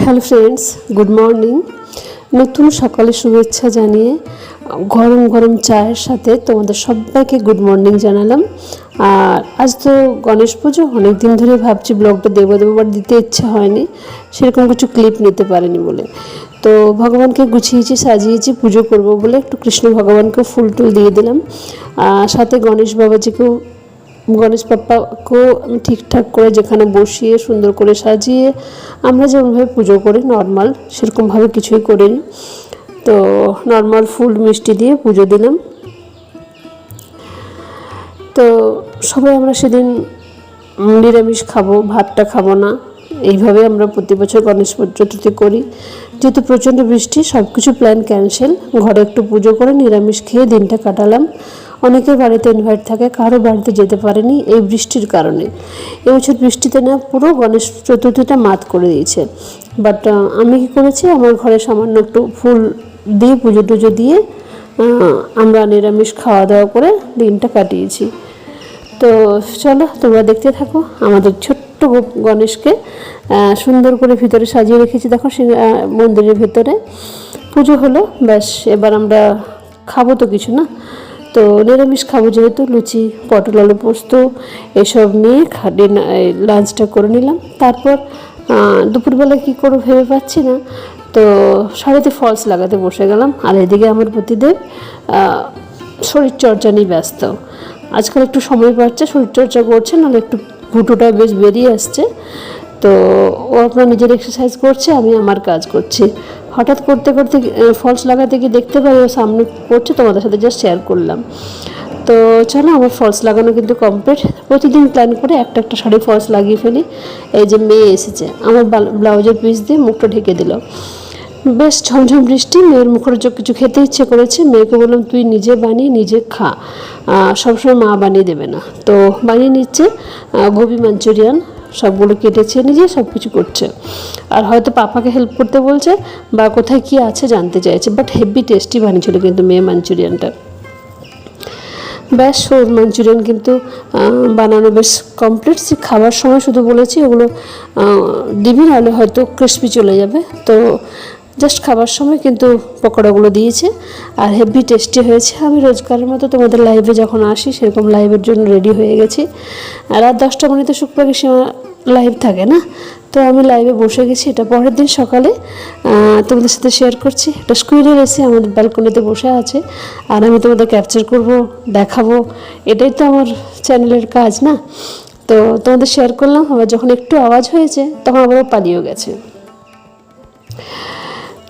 Hello friends, good morning. নতুন সকালে শুভেচ্ছা জানিয়ে গরম গরম চায়ের সাথে তোমাদের সবাইকে গুড মর্নিং জানালাম। আর আজ তো গণেশ পুজো, অনেক দিন ধরে ভাবছি ব্লগটা দেবো বাট দিতে ইচ্ছা হয়নি, সেরকম কিছু ক্লিপ নিতে পারিনি বলে। তো ভগবানকে গুছিয়েছি, সাজিয়েছি পুজো করব বলে, একটু কৃষ্ণ ভগবানকে ফুল টুল দিয়ে দিলাম। সাথে গণেশ বাবাজিকেও, গণেশ বাপ্পাকেও আমি ঠিকঠাক করে যেখানে বসিয়ে সুন্দর করে সাজিয়ে আমরা যেমনভাবে পুজো করি নর্মাল, সেরকমভাবে কিছুই করিনি। তো নর্মাল ফুল মিষ্টি দিয়ে পুজো দিলাম। তো সবাই আমরা সেদিন নিরামিষ খাবো, ভাতটা খাবো না, এইভাবে আমরা প্রতি বছর গণেশ চতুর্থী করি। যেহেতু প্রচণ্ড বৃষ্টি, সব কিছু প্ল্যান ক্যান্সেল, ঘরে একটু পুজো করে নিরামিষ খেয়ে দিনটা কাটালাম। অনেকের বাড়িতে ইনভাইট থাকে, কারো বাড়িতে যেতে পারেনি এই বৃষ্টির কারণে। এবছর বৃষ্টিতে না পুরো গণেশ চতুর্থীটা মাত করে দিয়েছে। বাট আমি কী করেছি, আমার ঘরে সামান্য একটু ফুল দিয়ে পুজো টুজো দিয়ে আমরা নিরামিষ খাওয়া দাওয়া করে দিনটা কাটিয়েছি। তো চলো তোমরা দেখতে থাকো আমাদের ছোট্ট গণেশকে সুন্দর করে ভিতরে সাজিয়ে রেখেছি। দেখো সে মন্দিরের ভেতরে পুজো হলো, ব্যাস এবার আমরা খাবো তো কিছু না, তো নিরামিষ খাবো যেহেতু, লুচি, পটল আলু পোস্ত এসব নিয়ে লাঞ্চটা করে নিলাম। তারপর দুপুরবেলা কী করবো ভেবে পাচ্ছি না, তো শাড়িতে ফলস লাগাতে বসে গেলাম। আর এদিকে আমার প্রতিদেব শরীরচর্চা নিয়ে ব্যস্ত, আজকাল একটু সময় পাচ্ছে, শরীরচর্চা করছে, নাহলে একটু ভুটুটা বেশ বেরিয়ে আসছে। তো ও আপনার নিজের এক্সারসাইজ করছে, আমি আমার কাজ করছি। হঠাৎ করতে করতে ফলস লাগাতে গিয়ে দেখতে পাই ও সামনে করছে, তোমাদের সাথে জাস্ট শেয়ার করলাম। তো চলো, আমার ফলস লাগানো কিন্তু কমপ্লিট। প্রতিদিন প্ল্যান করে একটা একটা শাড়ি ফলস লাগিয়ে ফেলি। এই যে মেয়ে এসেছে, আমার ব্লাউজের পিস দিয়ে মুখটা ঢেকে দিল। বেশ ঝমঝম বৃষ্টি, মেয়ের মুখরোচক কিছু খেতে ইচ্ছে করেছে। মেয়েকে বললাম তুই নিজে বানিয়ে নিজে খা, সবসময় মা বানিয়ে দেবে না। তো বানিয়ে নিচ্ছে গোবি মাঞ্চুরিয়ান, সবগুলো কেটেছে নিজে, সব কিছু করছে। আর হয়তো পাপাকে হেল্প করতে বলছে বা কোথায় কী আছে জানতে চাইছে। বাট হেভি টেস্টি বানিয়েছিল কিন্তু মেয়ে মাঞ্চুরিয়ানটা। ব্যাস ওর মাঞ্চুরিয়ান কিন্তু বানানো বেশ কমপ্লিট। খাবার সময় শুধু বলেছি ওগুলো দিবি, নাহলে হয়তো ক্রিস্পি চলে যাবে। তো জাস্ট খাবার সময় কিন্তু পকোড়াগুলো দিয়েছে, আর হেভি টেস্টি হয়েছে। আমি রোজকারের মতো তোমাদের লাইভে যখন আসি সেরকম লাইভের জন্য রেডি হয়ে গেছি। রাত 10টা মানে তো শুক্রবার লাইভ থাকে না, তো আমি লাইভে বসে গেছি। এটা পরের দিন সকালে তোমাদের সাথে শেয়ার করছি। একটা স্কুইরেল এসে আমাদের ব্যালকনিতে বসে আছে, আর আমি তোমাদের ক্যাপচার করব, দেখাবো, এটাই তো আমার চ্যানেলের কাজ না। তো তোমাদের শেয়ার করলাম। আবার যখন একটু আওয়াজ হয়েছে তখন আবার পালিয়েও গেছে।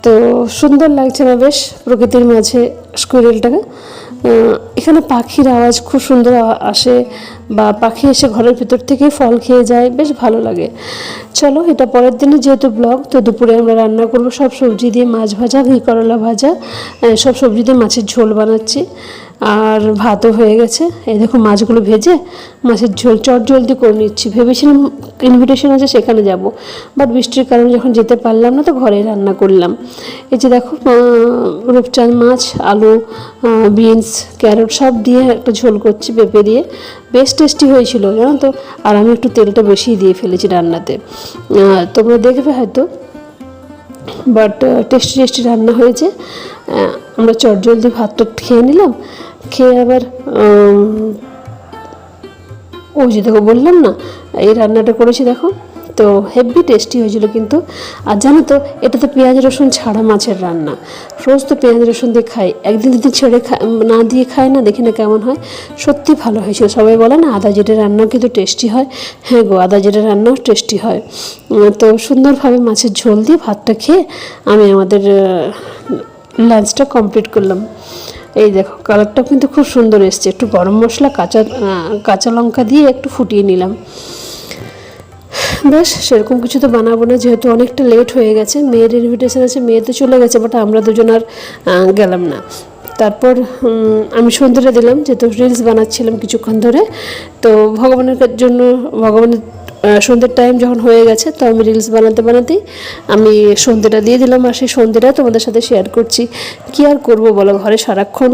তো সুন্দর লাগছে না বেশ প্রকৃতির মাঝে স্কুইরেলটাকে। এখানে পাখির আওয়াজ খুব সুন্দর আসে, বা পাখি এসে ঘরের ভিতর থেকেই ফল খেয়ে যায়, বেশ ভালো লাগে। চলো, এটা পরের দিনে যেহেতু ব্লগ, তো দুপুরে আমরা রান্না করবো সব সবজি দিয়ে, মাছ ভাজা, ঘি করলা ভাজা, সব সবজি দিয়ে মাছের ঝোল বানাচ্ছি। আর ভাতও হয়ে গেছে। এই দেখো মাছগুলো ভেজে মাছের ঝোল জলদি করে নিচ্ছি। ভেবেছিলাম ইনভিটেশন আছে সেখানে যাব, বাট বৃষ্টির কারণে যখন যেতে পারলাম না, তো ঘরেই রান্না করলাম। এই যে দেখো রূপচাঁদ মাছ, আলু, বিনস, ক্যারট সব দিয়ে একটা ঝোল করছি পেঁপে দিয়ে, বেশ টেস্টি হয়েছিল জানো তো। আর আমি একটু তেলটা বেশি দিয়ে ফেলেছি রান্নাতে, তোমরা দেখবে হয়তো, বাট টেস্টি রান্না হয়েছে। আমরা জলদি ভাতটা খেয়ে নিলাম, খেয়ে আবার ওই যে দেখো বললাম না এই রান্নাটা করেছি দেখো, তো হেভি টেস্টি হয়েছিল কিন্তু। আর জানো তো, এটা তো পেঁয়াজ রসুন ছাড়া মাছের রান্না। রোজ তো পেঁয়াজ রসুন দিয়ে খাই, একদিন দুদিন ছেড়ে না দিয়ে খাই না, দেখি না কেমন হয়। সত্যি ভালো হয়েছিল। সবাই বলে না আদা জিরে রান্নাও কিন্তু টেস্টি হয়। হ্যাঁ গো, আদা জিরে রান্নাও টেস্টি হয়। তো সুন্দরভাবে মাছের ঝোল দিয়ে ভাতটা খেয়ে আমি আমাদের লাঞ্চটা কমপ্লিট করলাম। এই দেখো কালারটাও কিন্তু খুব সুন্দর এসছে। একটু গরম মশলা, কাঁচা লঙ্কা দিয়ে একটু ফুটিয়ে নিলাম। বেশ সেরকম কিছু তো বানাবো না, যেহেতু অনেকটা লেট হয়ে গেছে। মেয়ের ইনভিটেশন আছে, মেয়ে তো চলে গেছে, বাট আমরা দুজন আর গেলাম না। তারপর আমি সন্ধ্যেটা দিলাম, যেহেতু রিলস বানাচ্ছিলাম কিছুক্ষণ ধরে। তো ভগবানের জন্য, ভগবানের সন্ধ্যের টাইম যখন হয়ে গেছে, তো আমি রিলস বানাতেই আমি সন্ধ্যেটা দিয়ে দিলাম। আর সেই সন্ধ্যেটা তোমাদের সাথে শেয়ার করছি। কী আর করবো বলো, ঘরে সারাক্ষণ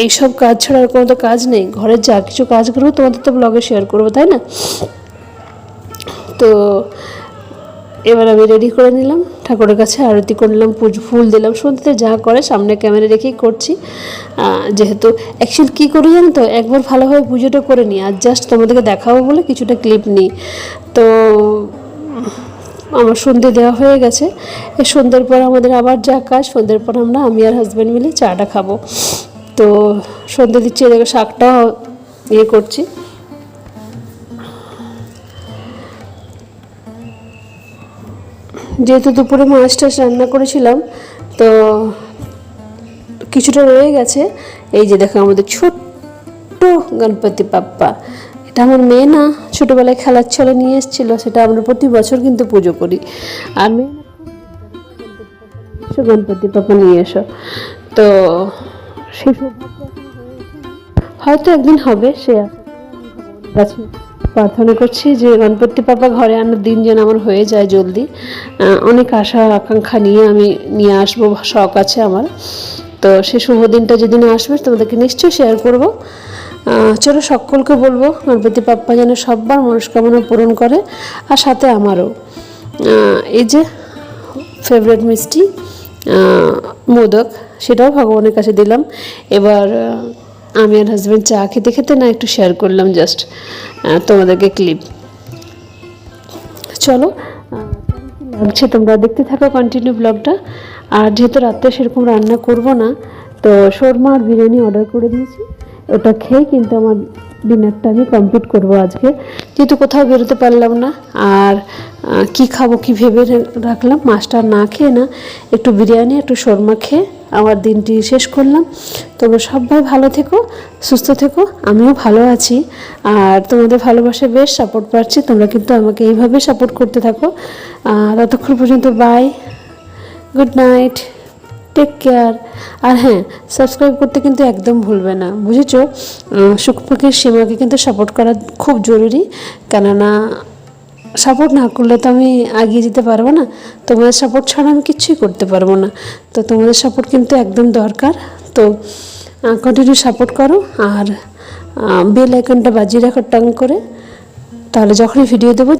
এইসব কাজ ছাড়া আর কোনো তো কাজ নেই। ঘরের যা কিছু কাজ করবো তোমাদের তো ব্লগে শেয়ার করবো, তাই না? তো এবার আমি রেডি করে নিলাম, ঠাকুরের কাছে আরতি করলাম, ফুল দিলাম, সন্ধ্যেতে যা করে সামনে ক্যামেরা রেখেই করছি। যেহেতু অ্যাকচুয়ালি কী করি জানো তো, একবার ভালোভাবে পুজোটা করে নিই, আর জাস্ট তোমাদেরকে দেখাবো বলে কিছুটা ক্লিপ নিই। তো আমার সন্ধ্যে দেওয়া হয়ে গেছে। এই সন্ধ্যের পর আমাদের আবার যা কাজ, সন্ধ্যের পর আমি আর হাজব্যান্ড মিলে চাটা খাবো। তো সন্ধ্যে দিচ্ছি, এদিকে শাকটাও করছি। যেহেতু দুপুরে মাছ টাছ রান্না করেছিলাম, তো কিছুটা রয়ে গেছে। এই যে দেখো আমাদের ছোট্ট গণপতি বাপ্পা, এটা আমার মেয়ে না ছোটোবেলায় খেলার ছলে নিয়ে এসেছিলো, সেটা আমরা প্রতি বছর কিন্তু পুজো করি। আর মেয়ে গণপতি বাপ্পা নিয়ে এসো, তো সে হয়তো একদিন হবে, সে কাছে প্রার্থনা করছি যে গণপতি বাপ্পা ঘরে আনার দিন যেন আমার হয়ে যায় জলদি। অনেক আশা আকাঙ্ক্ষা নিয়ে আমি নিয়ে আসবো, শখ আছে আমার। তো সে শুভ দিনটা যেদিন আসবে তোমাদেরকে নিশ্চয়ই শেয়ার করব। চলো সকলকে বলবো গণপতি বাপ্পা যেন সবার মনস্কামনা পূরণ করে, আর সাথে আমারও। এই যে ফেভারিট মিষ্টি মোদক, সেটাও ভগবানের কাছে দিলাম। এবার আমি আর হাজব্যান্ড চা খেতে খেতে না একটু শেয়ার করলাম জাস্ট তোমাদেরকে ক্লিপ। চলো লাগছে তোমরা দেখতে থাকো কন্টিনিউ ব্লগটা। আর যেহেতু রাত্রে সেরকম রান্না করব না, তো শর্মা আর বিরিয়ানি অর্ডার করে দিয়েছি, ওটা খেয়ে কিন্তু আমার ডিনারটা আমি কমপ্লিট করব আজকে, যেহেতু কোথাও বেরোতে পারলাম না। আর কি খাবো কি ভেবে রাখলাম, মাছটা না খেয়ে না একটু বিরিয়ানি একটু শর্মা খেয়ে আমার দিনটি শেষ করলাম। তোমরা সবাই ভালো থেকো, সুস্থ থেকো, আমিও ভালো আছি। আর তোমাদের ভালোবাসা বেশ সাপোর্ট পাচ্ছি, তোমরা কিন্তু আমাকে এইভাবে সাপোর্ট করতে থাকো। ততক্ষণ পর্যন্ত bye, good night, take care. আর হ্যাঁ, সাবস্ক্রাইব করতে কিন্তু একদম ভুলবে না, বুঝেছো? সুখপাখির সীমাকে কিন্তু সাপোর্ট করা খুব জরুরি, কেননা সাপোর্ট না করলে তো আমি এগিয়ে যেতে পারবো না। তোমাদের সাপোর্ট ছাড়া আমি কিচ্ছুই করতে পারবো না। তো তোমাদের সাপোর্ট কিন্তু একদম দরকার। তো কন্টিনিউ সাপোর্ট করো, আর বেল আইকনটা বাজিয়ে রাখো টাং করে, তাহলে যখনই ভিডিও দেবো